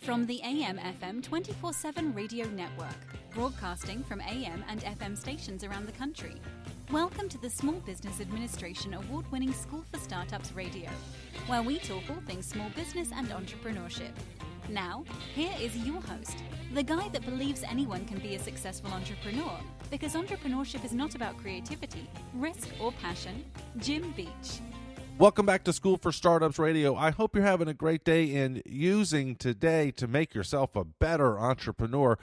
From the AM/FM 24/7 radio network, broadcasting from AM and FM stations around the country. Welcome to the Small Business Administration award-winning School for Startups Radio, where we talk all things small business and entrepreneurship. Now, here is your host, the guy that believes anyone can be a successful entrepreneur, because entrepreneurship is not about creativity, risk, or passion, Jim Beach. Welcome back to School for Startups Radio. I hope you're having a great day and using today to make yourself a better entrepreneur.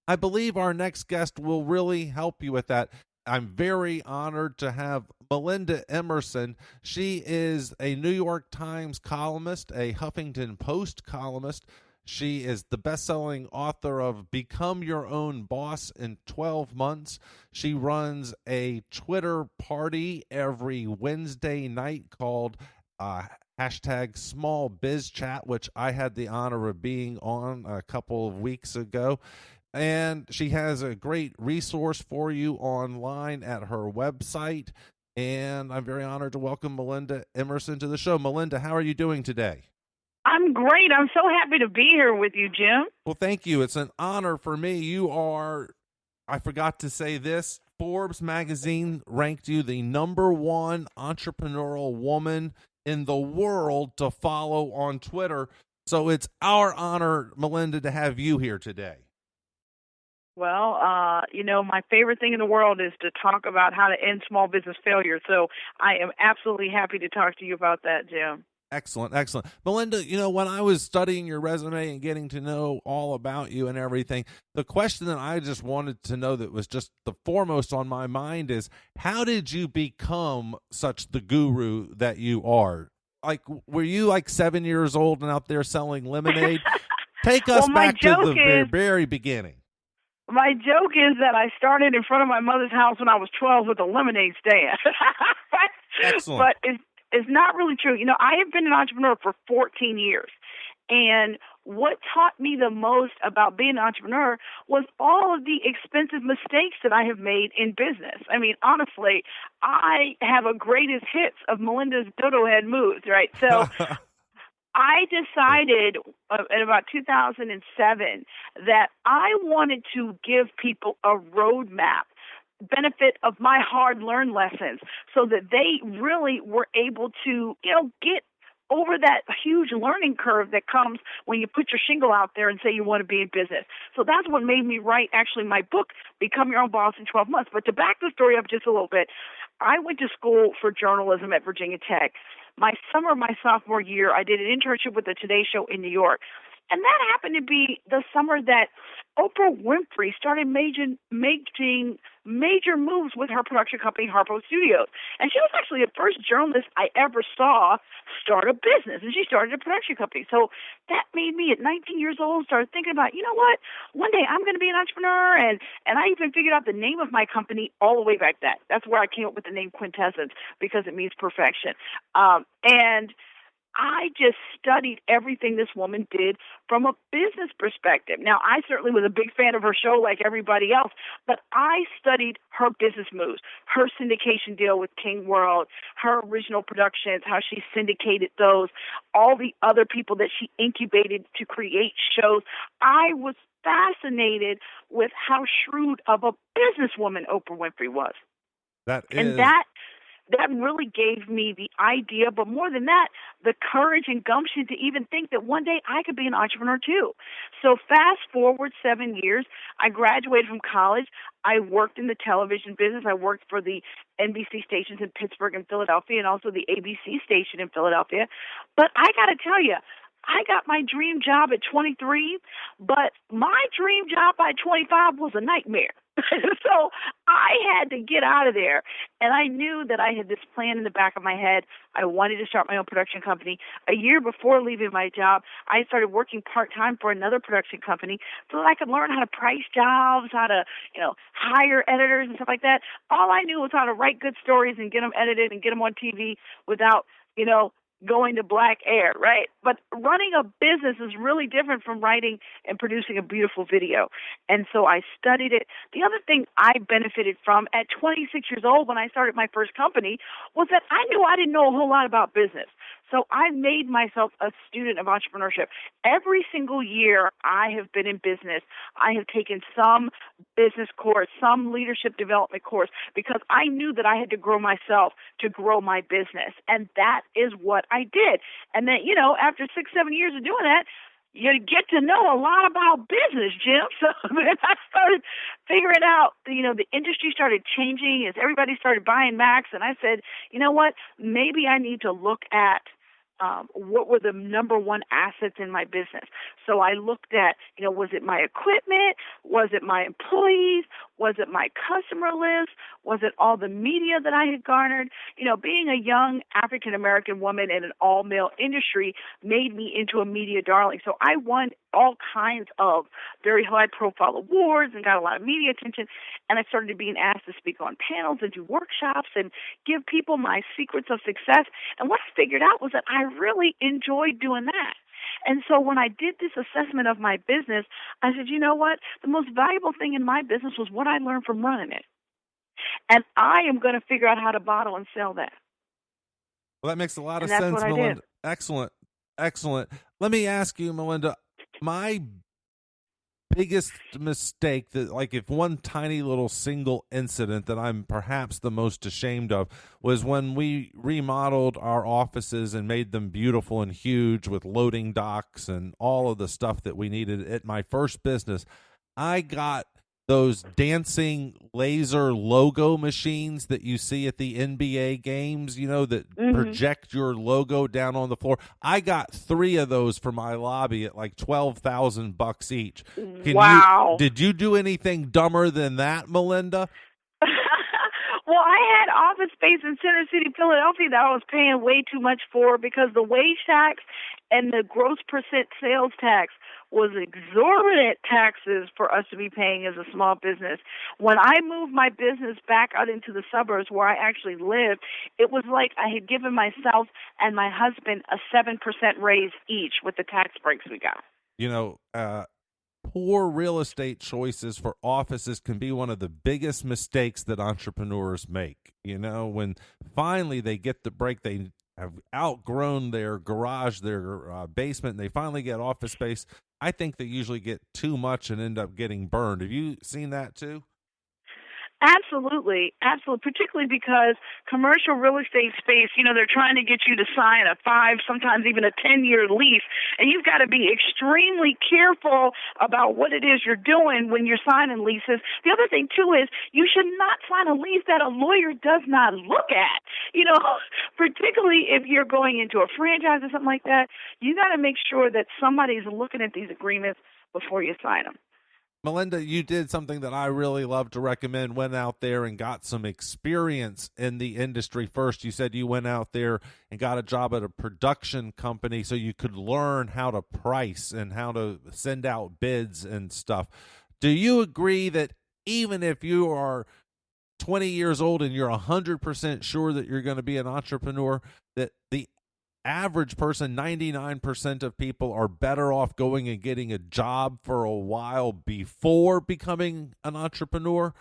I believe our next guest will really help you with that. I'm very honored to have Melinda Emerson. She is a New York Times columnist, a Huffington Post columnist. She is the best-selling author of Become Your Own Boss in 12 Months. She runs a Twitter party every Wednesday night called hashtag SmallBizChat, which I had the honor of being on a couple of weeks ago. And she has a great resource for you online at her website. And I'm very honored to welcome Melinda Emerson to the show. Melinda, how are you doing today? I'm great. I'm so happy to be here with you, Jim. Well, thank you. It's an honor for me. You are, I forgot to say this, Forbes magazine ranked you the #1 entrepreneurial woman in the world to follow on Twitter. So it's our honor, Melinda, to have you here today. Well, my favorite thing in the world is to talk about how to end small business failure. So I am absolutely happy to talk to you about that, Jim. Excellent, excellent. Melinda, when I was studying your resume and getting to know all about you and everything, the question that I just wanted to know that was just the foremost on my mind is, how did you become such the guru that you are? Like, were you like 7 years old and out there selling lemonade? Take us back to the very beginning. My joke is that I started in front of my mother's house when I was 12 with a lemonade stand. Excellent. But it's not really true. I have been an entrepreneur for 14 years. And what taught me the most about being an entrepreneur was all of the expensive mistakes that I have made in business. I mean, honestly, I have a greatest hits of Melinda's dodo head moves, right? So I decided in about 2007 that I wanted to give people a roadmap, benefit of my hard-learned lessons, so that they really were able to, get over that huge learning curve that comes when you put your shingle out there and say you want to be in business. So that's what made me write, actually, my book, Become Your Own Boss in 12 Months. But to back the story up just a little bit, I went to school for journalism at Virginia Tech. My sophomore year, I did an internship with the Today Show in New York. And that happened to be the summer that Oprah Winfrey started making major moves with her production company, Harpo Studios. And she was actually the first journalist I ever saw start a business, and she started a production company. So that made me, at 19 years old, start thinking about, what, one day I'm going to be an entrepreneur, and I even figured out the name of my company all the way back then. That's where I came up with the name Quintessence, because it means perfection. And I just studied everything this woman did from a business perspective. Now, I certainly was a big fan of her show like everybody else, but I studied her business moves, her syndication deal with King World, her original productions, how she syndicated those, all the other people that she incubated to create shows. I was fascinated with how shrewd of a businesswoman Oprah Winfrey was. And that really gave me the idea, but more than that, the courage and gumption to even think that one day I could be an entrepreneur too. So fast forward 7 years, I graduated from college. I worked in the television business. I worked for the NBC stations in Pittsburgh and Philadelphia, and also the ABC station in Philadelphia. But I got to tell you, I got my dream job at 23, but my dream job by 25 was a nightmare. So I had to get out of there. And I knew that I had this plan in the back of my head. I wanted to start my own production company. A year before leaving my job, I started working part-time for another production company so that I could learn how to price jobs, how to, hire editors and stuff like that. All I knew was how to write good stories and get them edited and get them on TV without, going to black air, right? But running a business is really different from writing and producing a beautiful video. And so I studied it. The other thing I benefited from at 26 years old when I started my first company was that I knew I didn't know a whole lot about business. So I made myself a student of entrepreneurship. Every single year I have been in business, I have taken some business course, some leadership development course, because I knew that I had to grow myself to grow my business. And that is what I did. And then, after 6-7 years of doing that, you get to know a lot about business, Jim. So then I started figuring out, the industry started changing as everybody started buying Macs. And I said, you know what, maybe I need to look at what were the number one assets in my business. So I looked at, was it my equipment? Was it my employees? Was it my customer list? Was it all the media that I had garnered? Being a young African-American woman in an all-male industry made me into a media darling. So I won all kinds of very high-profile awards and got a lot of media attention. And I started being asked to speak on panels and do workshops and give people my secrets of success. And what I figured out was that I really enjoyed doing that. And so when I did this assessment of my business, I said, you know what? The most valuable thing in my business was what I learned from running it. And I am going to figure out how to bottle and sell that. Well, that makes a lot of that's sense, what I Melinda. did. Excellent. Excellent. Let me ask you, Melinda, my biggest mistake, that like if one tiny little single incident that I'm perhaps the most ashamed of, was when we remodeled our offices and made them beautiful and huge with loading docks and all of the stuff that we needed at my first business. I got those dancing laser logo machines that you see at the NBA games, that project your logo down on the floor. I got 3 of those for my lobby at like $12,000 each. Wow. Did you do anything dumber than that, Melinda? Well, I had office space in Center City, Philadelphia that I was paying way too much for because the wage tax and the gross percent sales tax was exorbitant taxes for us to be paying as a small business. When I moved my business back out into the suburbs where I actually lived, it was like I had given myself and my husband a 7% raise each with the tax breaks we got. Poor real estate choices for offices can be one of the biggest mistakes that entrepreneurs make. When finally they get the break, they have outgrown their garage, their basement, and they finally get office space. I think they usually get too much and end up getting burned. Have you seen that too? Absolutely, particularly because commercial real estate space, they're trying to get you to sign a 5, sometimes even a 10-year lease, and you've got to be extremely careful about what it is you're doing when you're signing leases. The other thing, too, is you should not sign a lease that a lawyer does not look at, particularly if you're going into a franchise or something like that. You got to make sure that somebody's looking at these agreements before you sign them. Melinda, you did something that I really love to recommend. Went out there and got some experience in the industry first. You said you went out there and got a job at a production company so you could learn how to price and how to send out bids and stuff. Do you agree that even if you are 20 years old and you're 100% sure that you're going to be an entrepreneur, that the average person, 99% of people, are better off going and getting a job for a while before becoming an entrepreneur?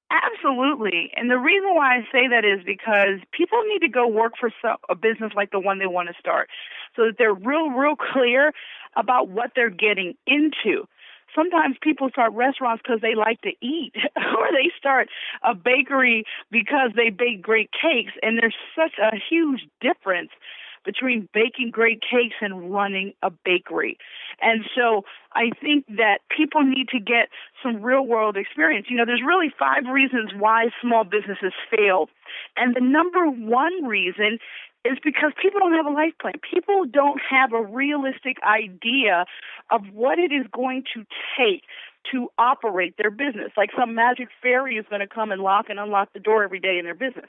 Absolutely. And the reason why I say that is because people need to go work for a business like the one they want to start so that they're real clear about what they're getting into. Sometimes people start restaurants because they like to eat, or they start a bakery because they bake great cakes, and there's such a huge difference between baking great cakes and running a bakery. And so I think that people need to get some real-world experience. There's really 5 reasons why small businesses fail. And the number one reason is because people don't have a life plan. People don't have a realistic idea of what it is going to take to operate their business. Like some magic fairy is going to come and lock and unlock the door every day in their business.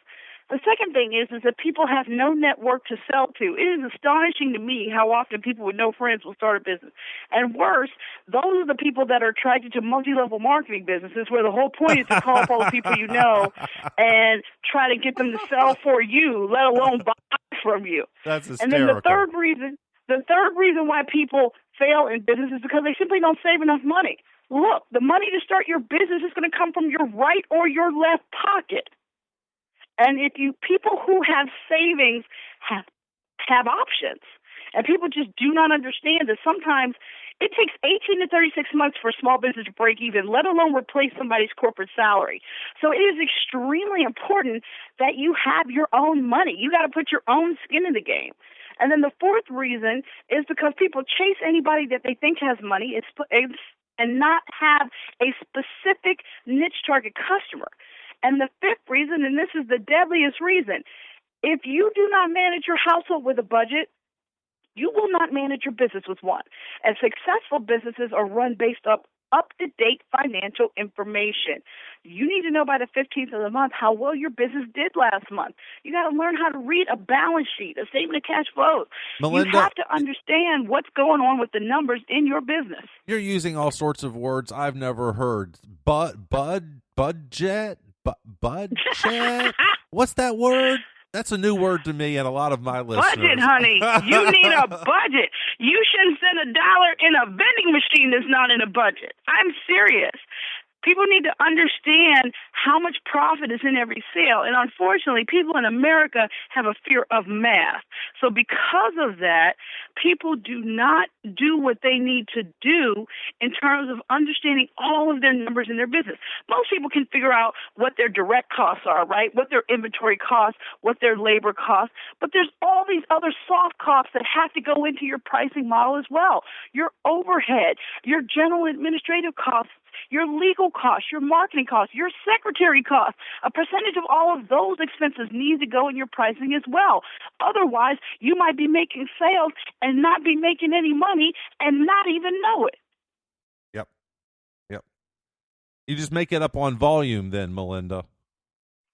The second thing is that people have no network to sell to. It is astonishing to me how often people with no friends will start a business. And worse, those are the people that are attracted to multi-level marketing businesses where the whole point is to call up all the people you know and try to get them to sell for you, let alone buy from you. That's hysterical. And then the third reason why people fail in business is because they simply don't save enough money. Look, the money to start your business is going to come from your right or your left pocket. And if people who have savings have have options. And people just do not understand that sometimes it takes 18 to 36 months for a small business to break even, let alone replace somebody's corporate salary. So it is extremely important that you have your own money. You got to put your own skin in the game. And then the fourth reason is because people chase anybody that they think has money and not have a specific niche target customer. And the fifth reason, and this is the deadliest reason, if you do not manage your household with a budget, you will not manage your business with one. And successful businesses are run based up-to-date financial information. You need to know by the 15th of the month how well your business did last month. You got to learn how to read a balance sheet, a statement of cash flows. Melinda, you have to understand what's going on with the numbers in your business. You're using all sorts of words I've never heard. Budget? What's that word? That's a new word to me and a lot of my listeners. Budget, honey. You need a budget. You shouldn't send $1 in a vending machine that's not in a budget. I'm serious. People need to understand how much profit is in every sale. And unfortunately, people in America have a fear of math. So because of that, people do not do what they need to do in terms of understanding all of their numbers in their business. Most people can figure out what their direct costs are, right? What their inventory costs, what their labor costs. But there's all these other soft costs that have to go into your pricing model as well. Your overhead, your general administrative costs, your legal costs, your marketing costs, your secretary costs. A percentage of all of those expenses need to go in your pricing as well. Otherwise, you might be making sales and not be making any money and not even know it. Yep. You just make it up on volume then, Melinda.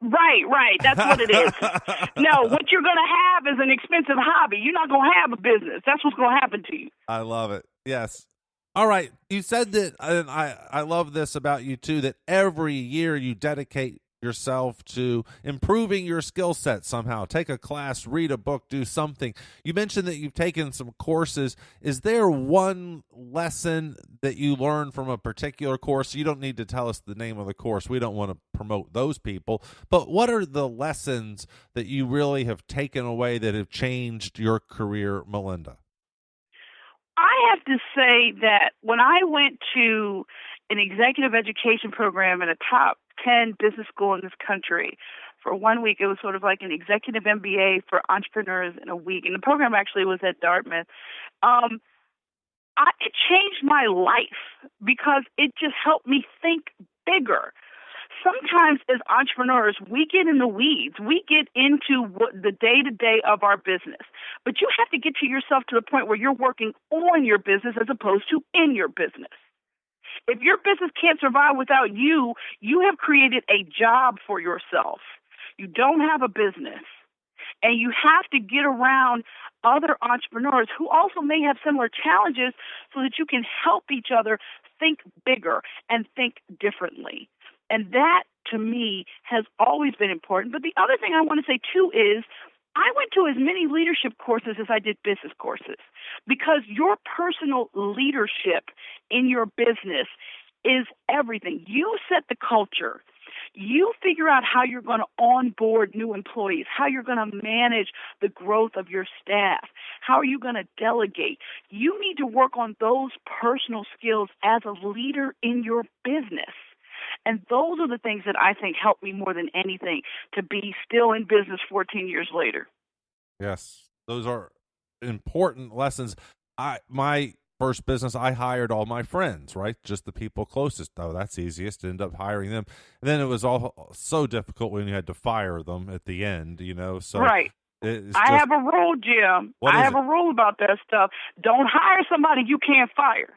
Right. That's what it is. No, what you're going to have is an expensive hobby. You're not going to have a business. That's what's going to happen to you. I love it. Yes. All right. You said that, and I love this about you too, that every year you dedicate yourself to improving your skill set somehow. Take a class, read a book, do something. You mentioned that you've taken some courses. Is there one lesson that you learned from a particular course? You don't need to tell us the name of the course. We don't want to promote those people. But what are the lessons that you really have taken away that have changed your career, Melinda? I have to say that when I went to an executive education program at a top 10 business school in this country for 1 week, it was sort of like an executive MBA for entrepreneurs in a week. And the program actually was at Dartmouth. It changed my life because it just helped me think bigger. Sometimes as entrepreneurs, we get in the weeds. We get into what the day-to-day of our business. But you have to get to yourself to the point where you're working on your business as opposed to in your business. If your business can't survive without you, you have created a job for yourself. You don't have a business. And you have to get around other entrepreneurs who also may have similar challenges so that you can help each other think bigger and think differently. And that, to me, has always been important. But the other thing I want to say, too, is I went to as many leadership courses as I did business courses because your personal leadership in your business is everything. You set the culture. You figure out how you're going to onboard new employees, how you're going to manage the growth of your staff, how are you going to delegate. You need to work on those personal skills as a leader in your business. And those are the things that I think helped me more than anything to be still in business 14 years later. Yes, those are important lessons. My first business, I hired all my friends, right? Just the people closest. Oh, that's easiest. End up hiring them. And then it was all so difficult when you had to fire them at the end, So right. I have a rule, Jim. I have a rule about that stuff. Don't hire somebody you can't fire.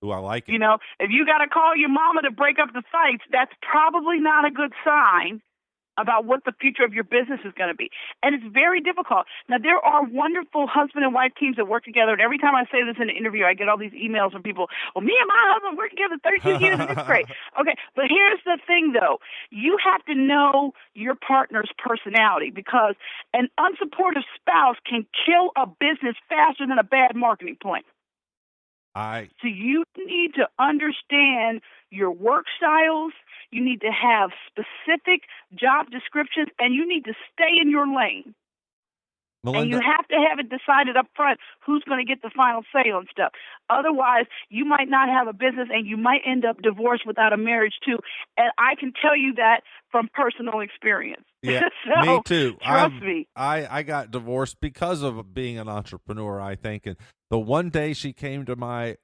Ooh, I like it. If you got to call your mama to break up the fights, that's probably not a good sign about what the future of your business is going to be. And it's very difficult. Now, there are wonderful husband and wife teams that work together. And every time I say this in an interview, I get all these emails from people, well, me and my husband work together 32 years and it's great. Okay, but here's the thing, though. You have to know your partner's personality because an unsupportive spouse can kill a business faster than a bad marketing plan. So you need to understand your work styles, you need to have specific job descriptions, and you need to stay in your lane. And you Melinda, have to have it decided up front who's going to get the final say on stuff. Otherwise, you might not have a business and you might end up divorced without a marriage too. And I can tell you that from personal experience. yeah, So, me too. trust me. I got divorced because of being an entrepreneur, I think. And the one day she came to my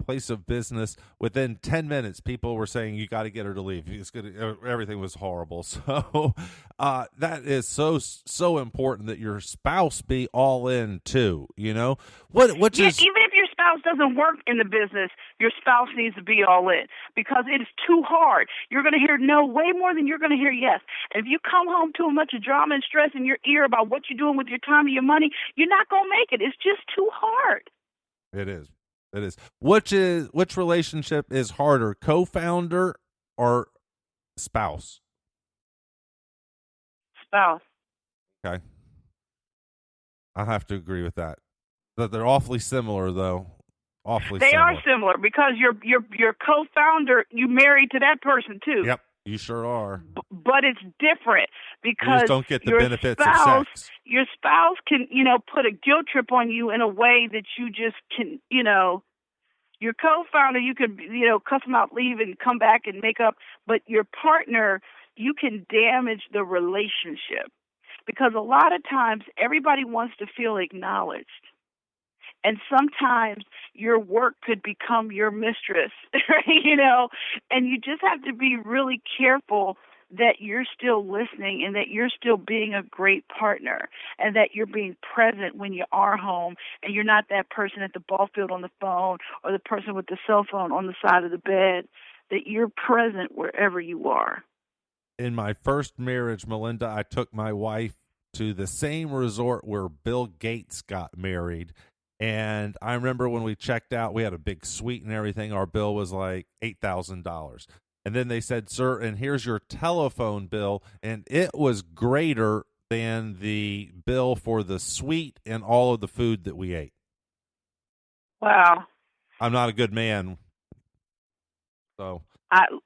place of business, within 10 minutes people were saying you got to get her to leave. It's good. Everything was horrible. So that is so important that your spouse be all in too, you know. Which Yeah, is even if your spouse doesn't work in the business, your spouse needs to be all in, because it is too hard. You're going to hear no way more than you're going to hear yes. And if you come home to a bunch of drama and stress in your ear about what you're doing with your time and your money, you're not going to make it. It's just too hard. it is. It is. Which relationship is harder, co-founder or spouse? Spouse. Okay. I have to agree with that. That they're awfully similar, though. Awfully They similar. are similar, because your co-founder, you married to that person too. Yep, you sure are. But it's different, You because just don't get the your benefits spouse, of sex. your spouse can, put a guilt trip on you in a way that you just can, your co-founder, you could, cuss them out, leave, and come back and make up. But your partner, you can damage the relationship, because a lot of times everybody wants to feel acknowledged. And sometimes your work could become your mistress, and you just have to be really careful that you're still listening and that you're still being a great partner, and that you're being present when you are home, and you're not that person at the ball field on the phone or the person with the cell phone on the side of the bed, that you're present wherever you are. In my first marriage, Melinda, I took my wife to the same resort where Bill Gates got married. And I remember when we checked out, we had a big suite and everything. Our bill was like $8,000. And then they said, sir, and here's your telephone bill. And it was greater than the bill for the suite and all of the food that we ate. Wow. I'm not a good man. So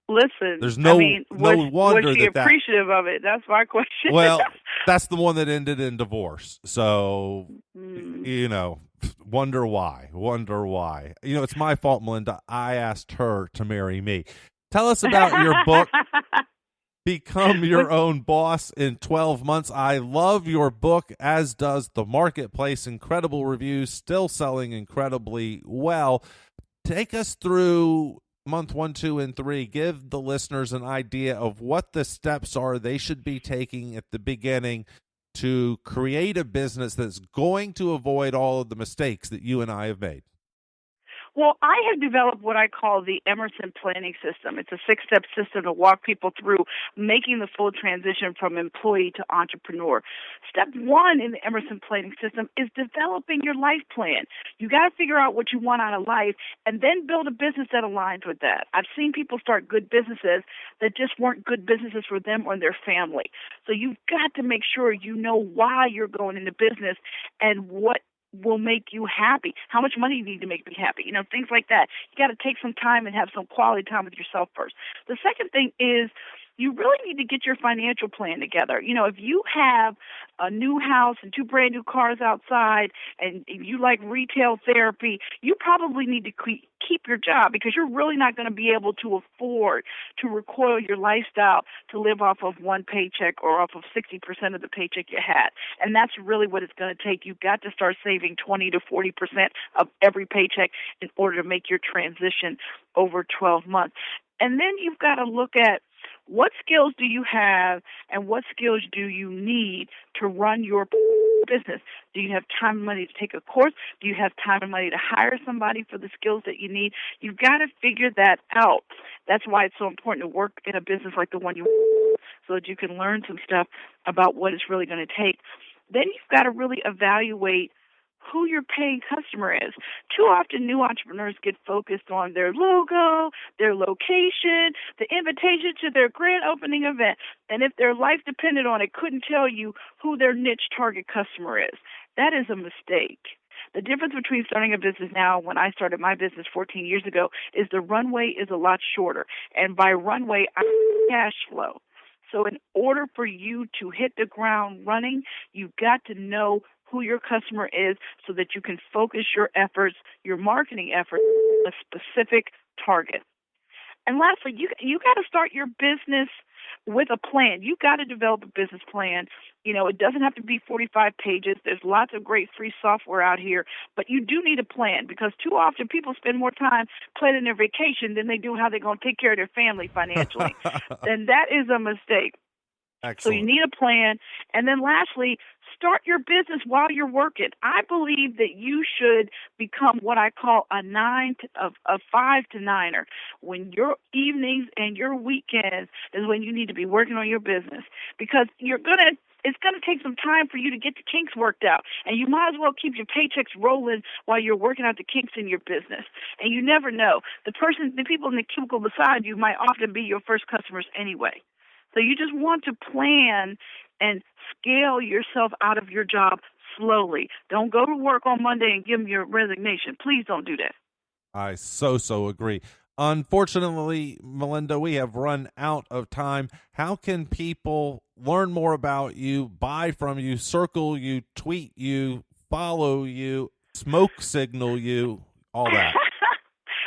listen, there's no was wonder she that appreciative of it? That's my question. Well, that's the one that ended in divorce. So, wonder why. It's my fault, Melinda. I asked her to marry me. Tell us about your book, Become Your Own Boss in 12 Months. I love your book, as does the marketplace. Incredible reviews, still selling incredibly well. Take us through month 1, 2, and 3. Give the listeners an idea of what the steps are they should be taking at the beginning to create a business that's going to avoid all of the mistakes that you and I have made. Well, I have developed what I call the Emerson planning system. It's a 6-step system to walk people through making the full transition from employee to entrepreneur. Step 1 in the Emerson planning system is developing your life plan. You got to figure out what you want out of life and then build a business that aligns with that. I've seen people start good businesses that just weren't good businesses for them or their family. So you've got to make sure you know why you're going into business and what will make you happy, how much money you need to make me happy, things like that. You got to take some time and have some quality time with yourself first. The second thing is you really need to get your financial plan together. If you have a new house and 2 brand new cars outside and you like retail therapy, you probably need to keep your job, because you're really not going to be able to afford to recoil your lifestyle to live off of one paycheck or off of 60% of the paycheck you had. And that's really what it's going to take. You've got to start saving 20 to 40% of every paycheck in order to make your transition over 12 months. And then you've got to look at what skills do you have and what skills do you need to run your business? Do you have time and money to take a course? Do you have time and money to hire somebody for the skills that you need? You've got to figure that out. That's why it's so important to work in a business like the one you so that you can learn some stuff about what it's really going to take. Then you've got to really evaluate who your paying customer is. Too often new entrepreneurs get focused on their logo, their location, the invitation to their grand opening event, and if their life depended on it, couldn't tell you who their niche target customer is. That is a mistake. The difference between starting a business now and when I started my business 14 years ago is the runway is a lot shorter. And by runway, I mean cash flow. So in order for you to hit the ground running, you've got to know who your customer is so that you can focus your efforts, your marketing efforts, on a specific target. And lastly, you got to start your business with a plan. You got to develop a business plan. It doesn't have to be 45 pages. There's lots of great free software out here, but you do need a plan because too often people spend more time planning their vacation than they do how they're going to take care of their family financially. And that is a mistake. Excellent. So you need a plan. And then lastly, start your business while you're working. I believe that you should become what I call a 5 to 9er. When your evenings and your weekends is when you need to be working on your business, because it's going to take some time for you to get the kinks worked out. And you might as well keep your paychecks rolling while you're working out the kinks in your business. And you never know. The people in the cubicle beside you might often be your first customers anyway. So you just want to plan and scale yourself out of your job slowly. Don't go to work on Monday and give them your resignation. Please don't do that. I so agree. Unfortunately, Melinda, we have run out of time. How can people learn more about you, buy from you, circle you, tweet you, follow you, smoke signal you, all that?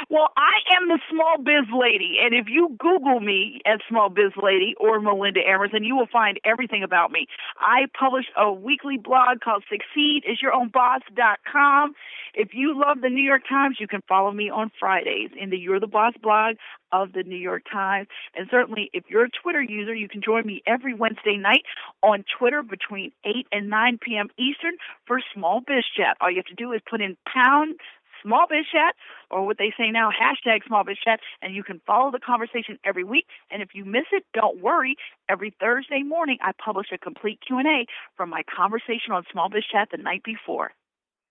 Well, I am the Small Biz Lady, and if you Google me at Small Biz Lady or Melinda Emerson, you will find everything about me. I publish a weekly blog called SucceedAsYourOwnBoss.com. If you love the New York Times, you can follow me on Fridays in the You're the Boss blog of the New York Times. And certainly, if you're a Twitter user, you can join me every Wednesday night on Twitter between 8 and 9 p.m. Eastern for Small Biz Chat. All you have to do is put in pound Small Biz Chat, or what they say now, hashtag Small Biz Chat, and you can follow the conversation every week. And if you miss it, don't worry. Every Thursday morning, I publish a complete Q&A from my conversation on Small Biz Chat the night before.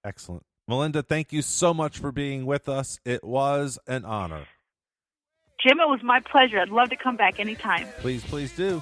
Excellent. Melinda, thank you so much for being with us. It was an honor. Jim, it was my pleasure. I'd love to come back anytime. Please do.